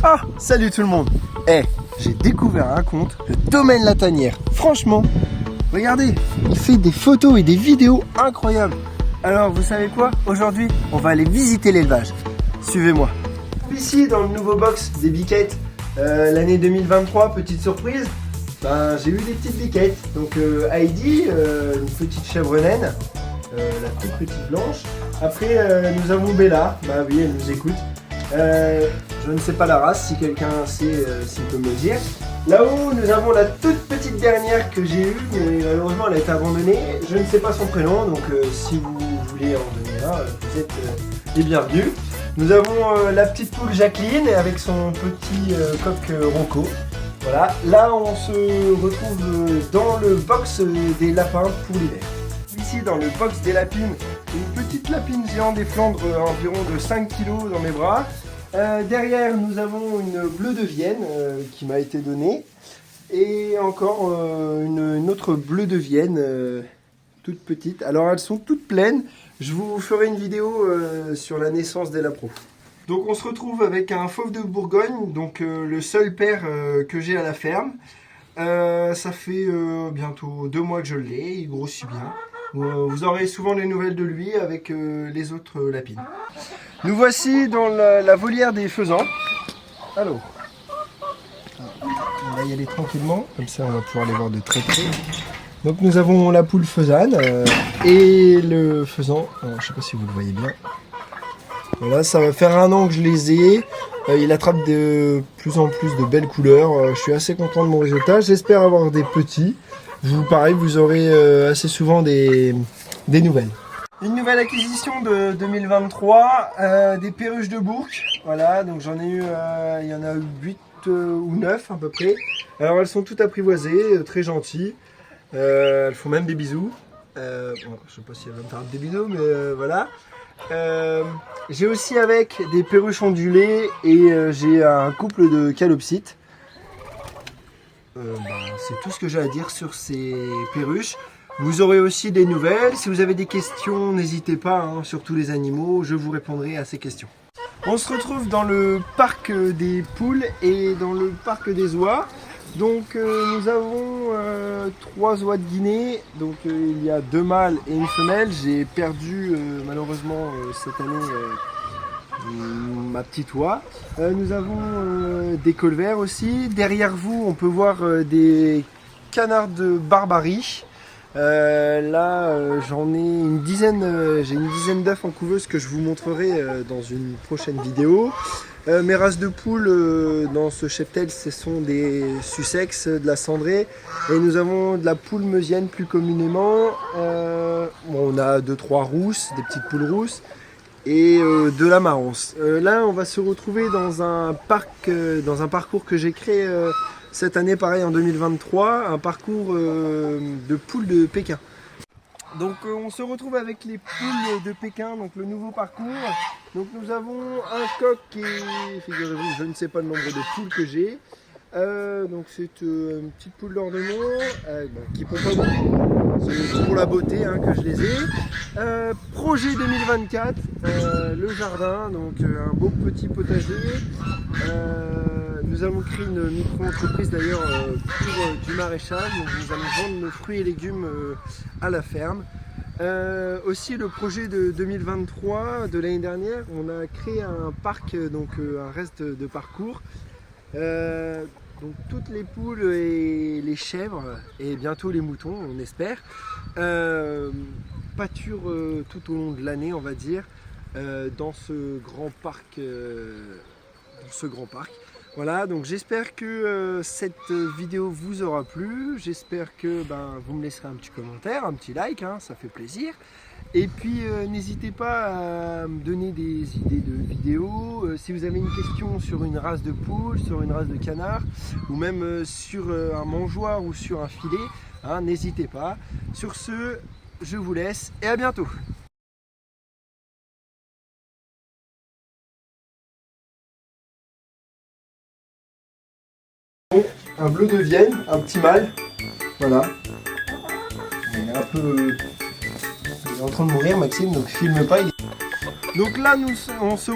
Ah, salut tout le monde. J'ai découvert un compte, le Domaine La Tanière. Franchement, regardez, il fait des photos et des vidéos incroyables. Alors, vous savez quoi? Aujourd'hui, on va aller visiter l'élevage. Suivez-moi. Ici, dans le nouveau box des biquettes, l'année 2023, petite surprise, j'ai eu des petites biquettes. Donc, Heidi, une petite chèvre naine, la toute petite blanche. Après, nous avons Bella, oui, elle nous écoute. Je ne sais pas la race, si quelqu'un sait, s'il peut me le dire. Là-haut, nous avons la toute petite dernière que j'ai eue, mais malheureusement elle a été abandonnée. Je ne sais pas son prénom, donc si vous voulez en donner un, vous êtes les bienvenus. Nous avons la petite poule Jacqueline avec son petit coq Rocco. Voilà, là on se retrouve dans le box des lapins pour l'hiver. Ici, dans le box des lapines, une petite lapine géante des Flandres, environ de 5 kg dans mes bras. Derrière, nous avons une bleue de Vienne qui m'a été donnée. Et encore une autre bleue de Vienne, toute petite. Alors, elles sont toutes pleines. Je vous ferai une vidéo sur la naissance des lapros. Donc, on se retrouve avec un fauve de Bourgogne, donc le seul père que j'ai à la ferme. Ça fait bientôt 2 mois que je l'ai, il grossit bien. Vous aurez souvent les nouvelles de lui avec les autres lapines. Nous voici dans la volière des faisans. Alors, on va y aller tranquillement, comme ça on va pouvoir les voir de très près. Donc nous avons la poule faisane et le faisan, je ne sais pas si vous le voyez bien. Voilà, ça va faire 1 an que je les ai. Il attrape de plus en plus de belles couleurs. Je suis assez content de mon résultat. J'espère avoir des petits. Pareil, vous aurez assez souvent des nouvelles. Une nouvelle acquisition de 2023, des perruches de Bourg. Voilà, donc j'en ai eu, il y en a 8 ou 9 à peu près. Alors elles sont toutes apprivoisées, très gentilles. Elles font même des bisous. Bon, je sais pas si elles vont me faire des bisous, mais voilà. J'ai aussi avec des perruches ondulées et j'ai un couple de calopsites. C'est tout ce que j'ai à dire sur ces perruches. Vous aurez aussi des nouvelles. Si vous avez des questions, n'hésitez pas, sur tous les animaux, je vous répondrai à ces questions. On se retrouve dans le parc des poules et dans le parc des oies. Donc nous avons 3 oies de Guinée. Donc il y a 2 mâles et une femelle. J'ai perdu malheureusement cette année ma petite oie. Nous avons des colverts aussi. Derrière vous, on peut voir des canards de Barbarie. Là, j'en ai une dizaine, j'ai une dizaine d'œufs en couveuse que je vous montrerai dans une prochaine vidéo. Mes races de poules dans ce cheptel, ce sont des Sussex, de la cendrée, et nous avons de la poule meusienne plus communément. On a 2-3 rousses, des petites poules rousses, et de la marance. Là, on va se retrouver dans un parcours que j'ai créé cette année, pareil en 2023, un parcours de poules de Pékin. Donc on se retrouve avec les poules de Pékin, donc le nouveau parcours. Donc nous avons un coq et, figurez-vous, je ne sais pas le nombre de poules que j'ai. Donc c'est une petite poule d'ornement qui pond pas beaucoup. C'est pour la beauté que je les ai. Projet 2024, le jardin, donc un beau petit potager. Nous allons créer une micro-entreprise d'ailleurs pour du maraîchage. Donc nous allons vendre nos fruits et légumes à la ferme. Aussi le projet de 2023 de l'année dernière, on a créé un parc, donc un reste de parcours. Donc toutes les poules et les chèvres et bientôt les moutons, on espère, pâturent tout au long de l'année, on va dire, dans ce grand parc. Voilà, donc j'espère que cette vidéo vous aura plu. J'espère que vous me laisserez un petit commentaire, un petit like, ça fait plaisir. Et puis n'hésitez pas à me donner des idées de vidéos. Si vous avez une question sur une race de poule, sur une race de canard, ou même sur un mangeoire ou sur un filet, n'hésitez pas. Sur ce, je vous laisse et à bientôt. Un bleu de Vienne, un petit mâle, voilà. Il est un peu... Il est en train de mourir Maxime, donc filme pas. Donc là on se...